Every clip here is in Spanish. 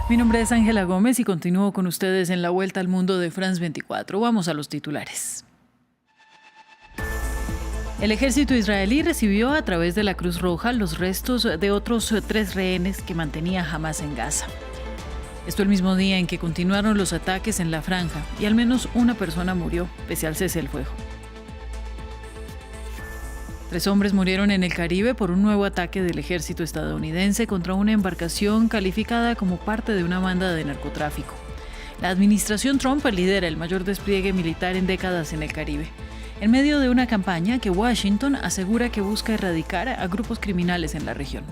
Mi nombre es Ángela Gómez y continúo con ustedes en la Vuelta al Mundo de France 24. Vamos a los titulares. El ejército israelí recibió a través de la Cruz Roja los restos de otros 3 rehenes que mantenía Hamás en Gaza. Esto el mismo día en que continuaron los ataques en la franja y al menos una persona murió, pese al cese del fuego. 3 hombres murieron en el Caribe por un nuevo ataque del ejército estadounidense contra una embarcación calificada como parte de una banda de narcotráfico. La administración Trump lidera el mayor despliegue militar en décadas en el Caribe, en medio de una campaña que Washington asegura que busca erradicar a grupos criminales en la región.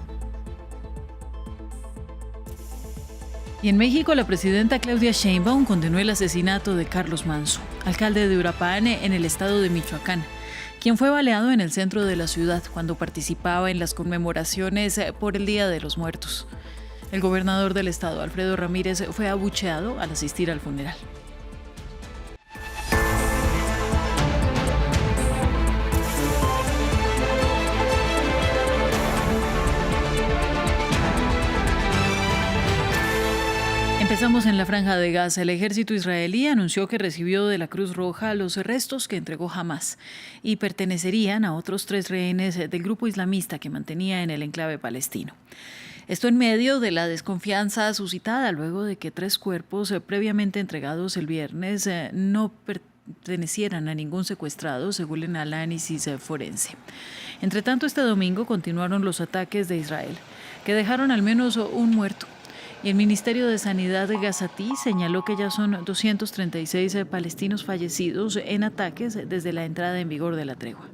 Y en México, la presidenta Claudia Sheinbaum condenó el asesinato de Carlos Manzo, alcalde de Uruapan en el estado de Michoacán, quien fue baleado en el centro de la ciudad cuando participaba en las conmemoraciones por el Día de los Muertos. El gobernador del estado, Alfredo Ramírez, fue abucheado al asistir al funeral. Empezamos en la Franja de Gaza. El ejército israelí anunció que recibió de la Cruz Roja los restos que entregó Hamás y pertenecerían a otros 3 rehenes del grupo islamista que mantenía en el enclave palestino. Esto en medio de la desconfianza suscitada luego de que 3 cuerpos previamente entregados el viernes no pertenecieran a ningún secuestrado, según el análisis forense. Entre tanto, este domingo continuaron los ataques de Israel, que dejaron al menos un muerto. Y el Ministerio de Sanidad de gazatí señaló que ya son 236 palestinos fallecidos en ataques desde la entrada en vigor de la tregua.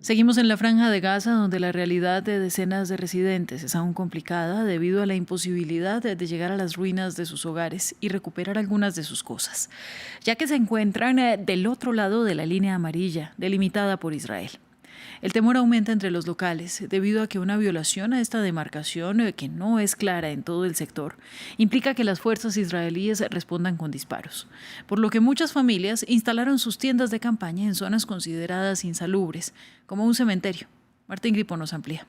Seguimos en la Franja de Gaza, donde la realidad de decenas de residentes es aún complicada debido a la imposibilidad de llegar a las ruinas de sus hogares y recuperar algunas de sus cosas, ya que se encuentran del otro lado de la línea amarilla, delimitada por Israel. El temor aumenta entre los locales debido a que una violación a esta demarcación, que no es clara en todo el sector, implica que las fuerzas israelíes respondan con disparos, por lo que muchas familias instalaron sus tiendas de campaña en zonas consideradas insalubres, como un cementerio. Martín Gripo nos amplía.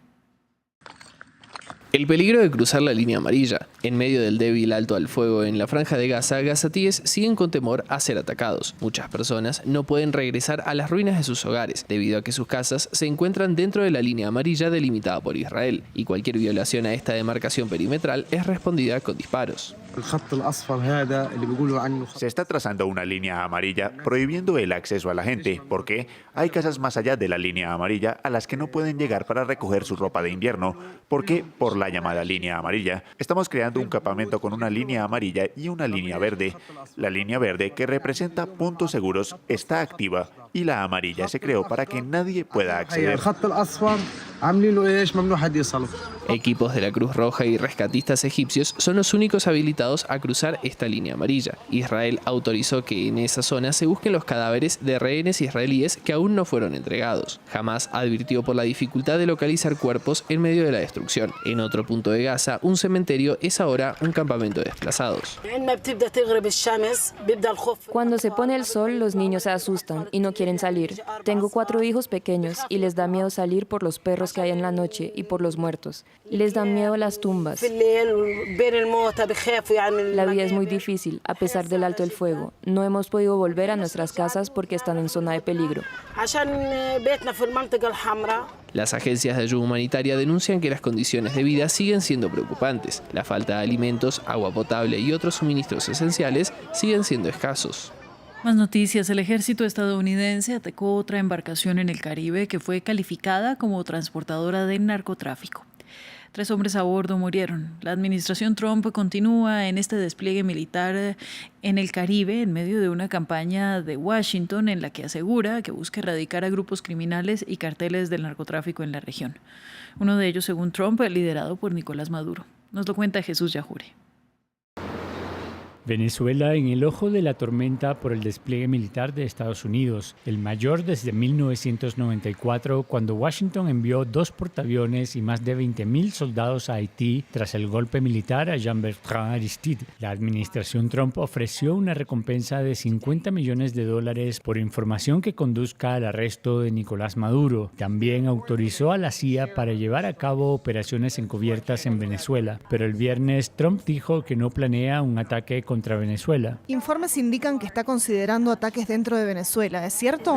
El peligro de cruzar la línea amarilla. En medio del débil alto al fuego en la Franja de Gaza, gazatíes siguen con temor a ser atacados. Muchas personas no pueden regresar a las ruinas de sus hogares, debido a que sus casas se encuentran dentro de la línea amarilla delimitada por Israel, y cualquier violación a esta demarcación perimetral es respondida con disparos. Se está trazando una línea amarilla prohibiendo el acceso a la gente, porque hay casas más allá de la línea amarilla a las que no pueden llegar para recoger su ropa de invierno, porque por la llamada línea amarilla estamos creando un campamento con una línea amarilla y una línea verde. La línea verde, que representa puntos seguros, está activa y la amarilla se creó para que nadie pueda acceder. Equipos de la Cruz Roja y rescatistas egipcios son los únicos habilitados a cruzar esta línea amarilla. Israel autorizó que en esa zona se busquen los cadáveres de rehenes israelíes que aún no fueron entregados. Hamás advirtió por la dificultad de localizar cuerpos en medio de la destrucción. En otro punto de Gaza, un cementerio es ahora un campamento de desplazados. Cuando se pone el sol, los niños se asustan y no quieren salir. Tengo 4 hijos pequeños y les da miedo salir por los perros que hay en la noche y por los muertos. Les dan miedo las tumbas. La vida es muy difícil, a pesar del alto el fuego. No hemos podido volver a nuestras casas porque están en zona de peligro. Las agencias de ayuda humanitaria denuncian que las condiciones de vida siguen siendo preocupantes. La falta de alimentos, agua potable y otros suministros esenciales siguen siendo escasos. Más noticias. El ejército estadounidense atacó otra embarcación en el Caribe que fue calificada como transportadora de narcotráfico. 3 hombres a bordo murieron. La administración Trump continúa en este despliegue militar en el Caribe en medio de una campaña de Washington en la que asegura que busca erradicar a grupos criminales y carteles del narcotráfico en la región. Uno de ellos, según Trump, liderado por Nicolás Maduro. Nos lo cuenta Jesús Yajure. Venezuela en el ojo de la tormenta por el despliegue militar de Estados Unidos, el mayor desde 1994, cuando Washington envió 2 portaaviones y más de 20.000 soldados a Haití tras el golpe militar a Jean-Bertrand Aristide. La administración Trump ofreció una recompensa de $50 millones por información que conduzca al arresto de Nicolás Maduro. También autorizó a la CIA para llevar a cabo operaciones encubiertas en Venezuela, pero el viernes Trump dijo que no planea un ataque contra Venezuela. Informes indican que está considerando ataques dentro de Venezuela, ¿es cierto?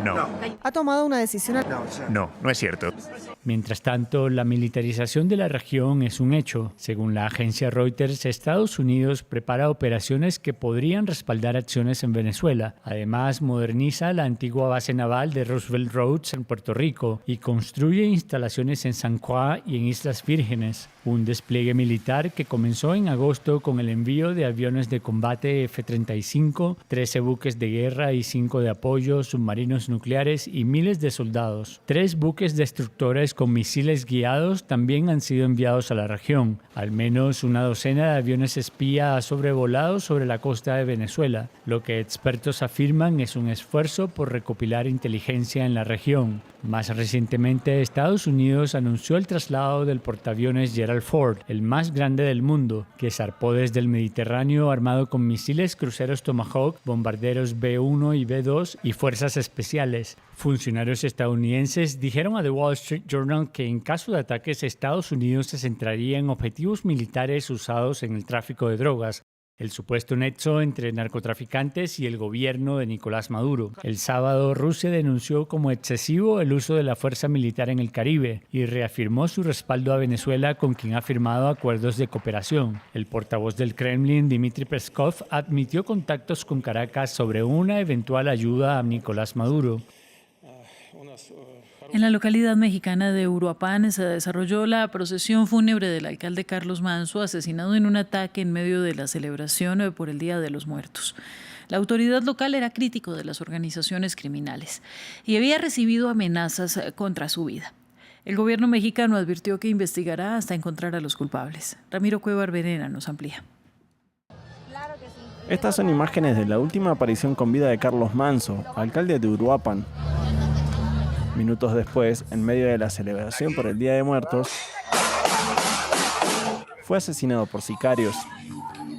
No. ¿Ha tomado una decisión? No es cierto. Mientras tanto, la militarización de la región es un hecho. Según la agencia Reuters, Estados Unidos prepara operaciones que podrían respaldar acciones en Venezuela. Además, moderniza la antigua base naval de Roosevelt Roads en Puerto Rico y construye instalaciones en San Juan y en Islas Vírgenes. Un despliegue militar que comenzó en agosto con el envío de aviones de combate F-35, 13 buques de guerra y 5 de apoyo, submarinos nucleares y miles de soldados. 3 buques destructores con misiles guiados también han sido enviados a la región. Al menos una docena de aviones espía ha sobrevolado sobre la costa de Venezuela, lo que expertos afirman es un esfuerzo por recopilar inteligencia en la región. Más recientemente, Estados Unidos anunció el traslado del portaaviones Gerald Ford, el más grande del mundo, que zarpó desde el Mediterráneo armado con misiles cruceros Tomahawk, bombarderos B-1 y B-2 y fuerzas especiales. Funcionarios estadounidenses dijeron a The Wall Street Journal que en caso de ataques, Estados Unidos se centraría en objetivos militares usados en el tráfico de drogas, el supuesto nexo entre narcotraficantes y el gobierno de Nicolás Maduro. El sábado, Rusia denunció como excesivo el uso de la fuerza militar en el Caribe y reafirmó su respaldo a Venezuela, con quien ha firmado acuerdos de cooperación. El portavoz del Kremlin, Dmitry Peskov, admitió contactos con Caracas sobre una eventual ayuda a Nicolás Maduro. En la localidad mexicana de Uruapan se desarrolló la procesión fúnebre del alcalde Carlos Manso, asesinado en un ataque en medio de la celebración por el Día de los Muertos. La autoridad local era crítico de las organizaciones criminales y había recibido amenazas contra su vida. El gobierno mexicano advirtió que investigará hasta encontrar a los culpables. Ramiro Cuellar Verena nos amplía. Estas son imágenes de la última aparición con vida de Carlos Manso, alcalde de Uruapan. Minutos después, en medio de la celebración por el Día de Muertos, fue asesinado por sicarios.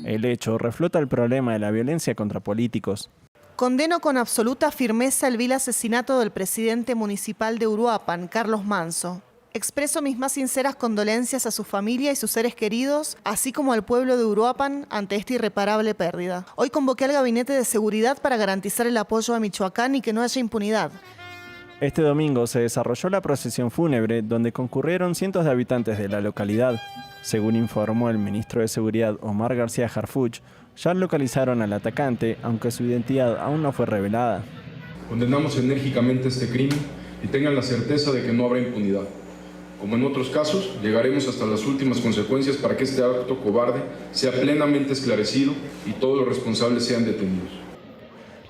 El hecho reflota el problema de la violencia contra políticos. Condeno con absoluta firmeza el vil asesinato del presidente municipal de Uruapan, Carlos Manso. Expreso mis más sinceras condolencias a su familia y sus seres queridos, así como al pueblo de Uruapan ante esta irreparable pérdida. Hoy convoqué al Gabinete de Seguridad para garantizar el apoyo a Michoacán y que no haya impunidad. Este domingo se desarrolló la procesión fúnebre, donde concurrieron cientos de habitantes de la localidad. Según informó el ministro de Seguridad, Omar García Harfuch, ya localizaron al atacante, aunque su identidad aún no fue revelada. Condenamos enérgicamente este crimen y tengan la certeza de que no habrá impunidad. Como en otros casos, llegaremos hasta las últimas consecuencias para que este acto cobarde sea plenamente esclarecido y todos los responsables sean detenidos.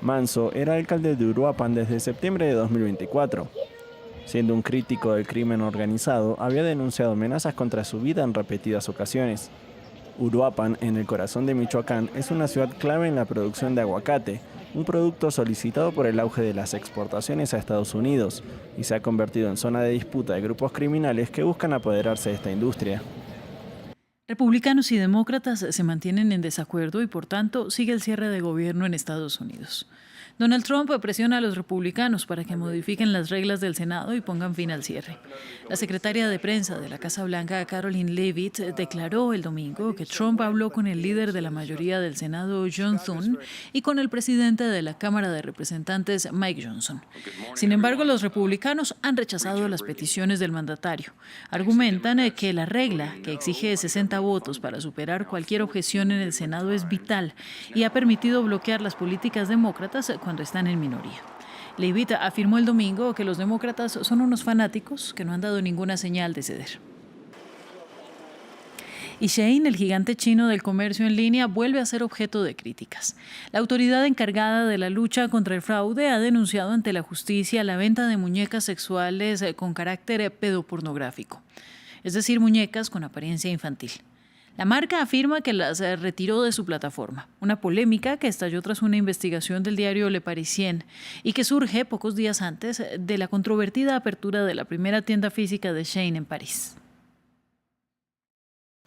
Manso era alcalde de Uruapan desde septiembre de 2024. Siendo un crítico del crimen organizado, había denunciado amenazas contra su vida en repetidas ocasiones. Uruapan, en el corazón de Michoacán, es una ciudad clave en la producción de aguacate, un producto solicitado por el auge de las exportaciones a Estados Unidos, y se ha convertido en zona de disputa de grupos criminales que buscan apoderarse de esta industria. Republicanos y demócratas se mantienen en desacuerdo y, por tanto, sigue el cierre de gobierno en Estados Unidos. Donald Trump presiona a los republicanos para que modifiquen las reglas del Senado y pongan fin al cierre. La secretaria de prensa de la Casa Blanca, Caroline Leavitt, declaró el domingo que Trump habló con el líder de la mayoría del Senado, John Thune, y con el presidente de la Cámara de Representantes, Mike Johnson. Sin embargo, los republicanos han rechazado las peticiones del mandatario. Argumentan que la regla, que exige 60 votos para superar cualquier objeción en el Senado, es vital y ha permitido bloquear las políticas demócratas cuando están en minoría. Leavitt afirmó el domingo que los demócratas son unos fanáticos que no han dado ninguna señal de ceder. Y Shein, el gigante chino del comercio en línea, vuelve a ser objeto de críticas. La autoridad encargada de la lucha contra el fraude ha denunciado ante la justicia la venta de muñecas sexuales con carácter pedopornográfico, es decir, muñecas con apariencia infantil. La marca afirma que las retiró de su plataforma, una polémica que estalló tras una investigación del diario Le Parisien y que surge pocos días antes de la controvertida apertura de la primera tienda física de Shein en París.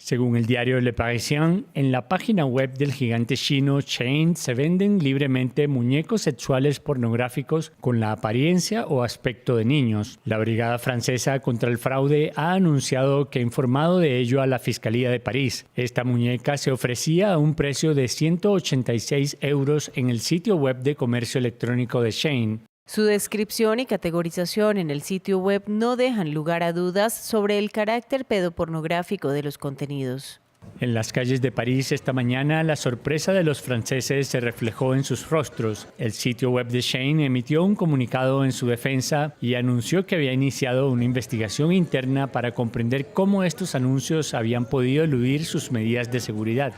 Según el diario Le Parisien, en la página web del gigante chino Shein se venden libremente muñecos sexuales pornográficos con la apariencia o aspecto de niños. La Brigada Francesa contra el Fraude ha anunciado que ha informado de ello a la Fiscalía de París. Esta muñeca se ofrecía a un precio de 186 € en el sitio web de comercio electrónico de Shein. Su descripción y categorización en el sitio web no dejan lugar a dudas sobre el carácter pedopornográfico de los contenidos. En las calles de París esta mañana, la sorpresa de los franceses se reflejó en sus rostros. El sitio web de Shein emitió un comunicado en su defensa y anunció que había iniciado una investigación interna para comprender cómo estos anuncios habían podido eludir sus medidas de seguridad.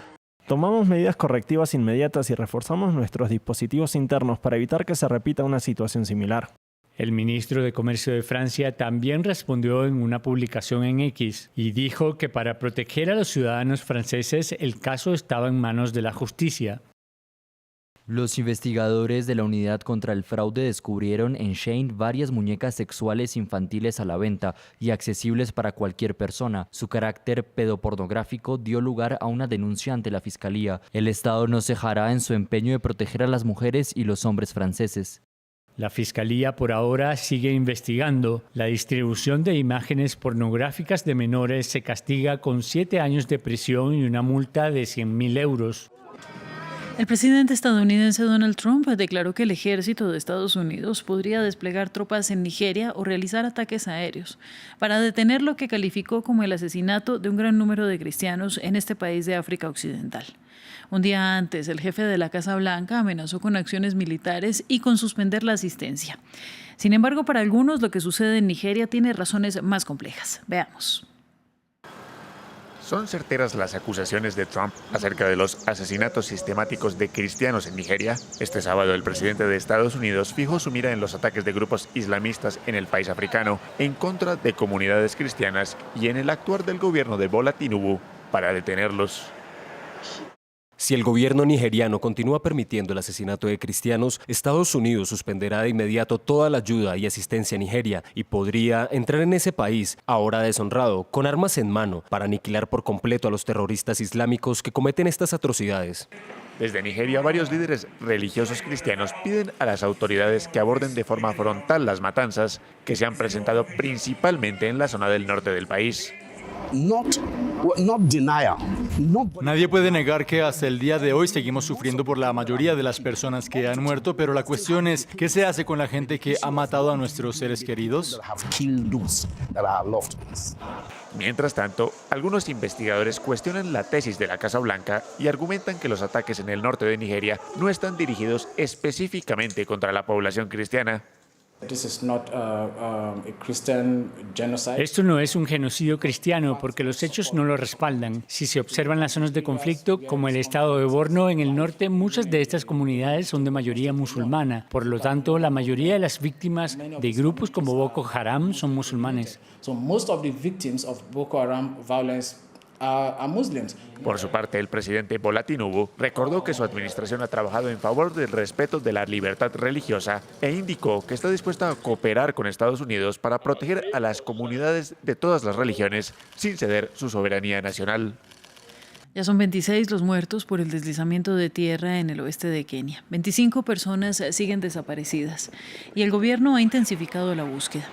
Tomamos medidas correctivas inmediatas y reforzamos nuestros dispositivos internos para evitar que se repita una situación similar. El ministro de Comercio de Francia también respondió en una publicación en X y dijo que para proteger a los ciudadanos franceses el caso estaba en manos de la justicia. Los investigadores de la Unidad contra el Fraude descubrieron en Shein varias muñecas sexuales infantiles a la venta y accesibles para cualquier persona. Su carácter pedopornográfico dio lugar a una denuncia ante la Fiscalía. El Estado no cejará en su empeño de proteger a las mujeres y los hombres franceses. La Fiscalía por ahora sigue investigando. La distribución de imágenes pornográficas de menores se castiga con 7 años de prisión y una multa de 100.000 €. El presidente estadounidense Donald Trump declaró que el ejército de Estados Unidos podría desplegar tropas en Nigeria o realizar ataques aéreos para detener lo que calificó como el asesinato de un gran número de cristianos en este país de África Occidental. Un día antes, el jefe de la Casa Blanca amenazó con acciones militares y con suspender la asistencia. Sin embargo, para algunos lo que sucede en Nigeria tiene razones más complejas. Veamos. ¿Son certeras las acusaciones de Trump acerca de los asesinatos sistemáticos de cristianos en Nigeria? Este sábado, el presidente de Estados Unidos fijó su mira en los ataques de grupos islamistas en el país africano en contra de comunidades cristianas y en el actuar del gobierno de Bola Tinubu para detenerlos. Si el gobierno nigeriano continúa permitiendo el asesinato de cristianos, Estados Unidos suspenderá de inmediato toda la ayuda y asistencia a Nigeria y podría entrar en ese país, ahora deshonrado, con armas en mano, para aniquilar por completo a los terroristas islámicos que cometen estas atrocidades. Desde Nigeria, varios líderes religiosos cristianos piden a las autoridades que aborden de forma frontal las matanzas que se han presentado principalmente en la zona del norte del país. Nadie puede negar que hasta el día de hoy seguimos sufriendo por la mayoría de las personas que han muerto, pero la cuestión es, ¿qué se hace con la gente que ha matado a nuestros seres queridos? Mientras tanto, algunos investigadores cuestionan la tesis de la Casa Blanca y argumentan que los ataques en el norte de Nigeria no están dirigidos específicamente contra la población cristiana. Esto no es un genocidio cristiano porque los hechos no lo respaldan. Si se observan las zonas de conflicto, como el estado de Borno en el norte, muchas de estas comunidades son de mayoría musulmana. Por lo tanto, la mayoría de las víctimas de grupos como Boko Haram son musulmanes. Por su parte, el presidente Bola Tinubu recordó que su administración ha trabajado en favor del respeto de la libertad religiosa e indicó que está dispuesta a cooperar con Estados Unidos para proteger a las comunidades de todas las religiones sin ceder su soberanía nacional. Ya son 26 los muertos por el deslizamiento de tierra en el oeste de Kenia. 25 personas siguen desaparecidas y el gobierno ha intensificado la búsqueda.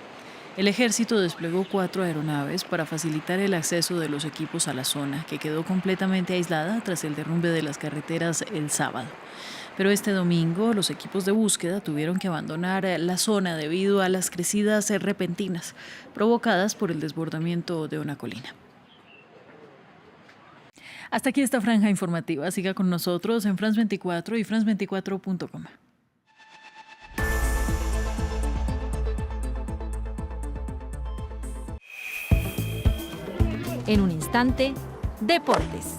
El ejército desplegó 4 aeronaves para facilitar el acceso de los equipos a la zona, que quedó completamente aislada tras el derrumbe de las carreteras el sábado. Pero este domingo los equipos de búsqueda tuvieron que abandonar la zona debido a las crecidas repentinas provocadas por el desbordamiento de una colina. Hasta aquí esta franja informativa. Siga con nosotros en France 24 y france24.com. En un instante, deportes.